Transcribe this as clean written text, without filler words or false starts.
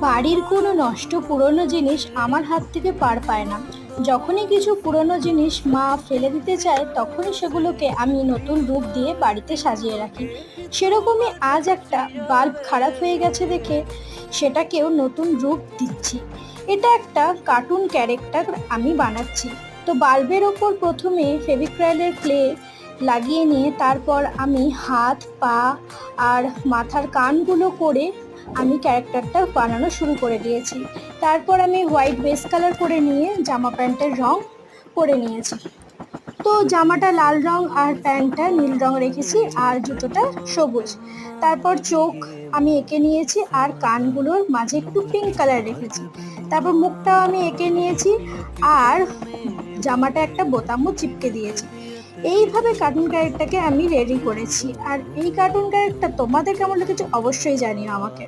বাড়ির কোনো নষ্ট পুরনো জিনিস আমার হাত থেকে পার পায় না। যখনই কিছু পুরনো জিনিস মা ফেলে দিতে চায় তখনই সেগুলোকে আমি নতুন রূপ দিয়ে বাড়িতে সাজিয়ে রাখি। সেরকমই আজ একটা বাল্ব খারাপ হয়ে গেছে দেখে সেটাকেও নতুন রূপ দিচ্ছি। এটা একটা কার্টুন ক্যারেক্টার আমি বানাচ্ছি। তো বাল্বের ওপর প্রথমে ফেভিক্রাইলের ক্লে লাগিয়ে নিয়ে তারপর আমি হাত পা আর মাথার কানগুলো করে আমি ক্যারেক্টারটা বানানো শুরু করে দিয়েছি। তারপর আমি হোয়াইট বেস কালার করে নিয়ে জামা প্যান্টের রং করে নিয়েছি। তো জামাটা লাল রং আর প্যান্টটা নীল রং রেখেছি আর জুতোটা সবুজ। তারপর চোখ আমি এঁকে নিয়েছি আর কানগুলোর মাঝে একটু পিঙ্ক কালার রেখেছি। তারপর মুখটাও আমি এঁকে নিয়েছি আর জামাটা একটা বোতামও চিপকে দিয়েছি। এইভাবে কার্টুন ক্যারেক্টারকে আমি রেডি করেছি। আর এই কার্টুন ক্যারেক্টার তোমাদের কেমন লেগেছে অবশ্যই জানিও আমাকে।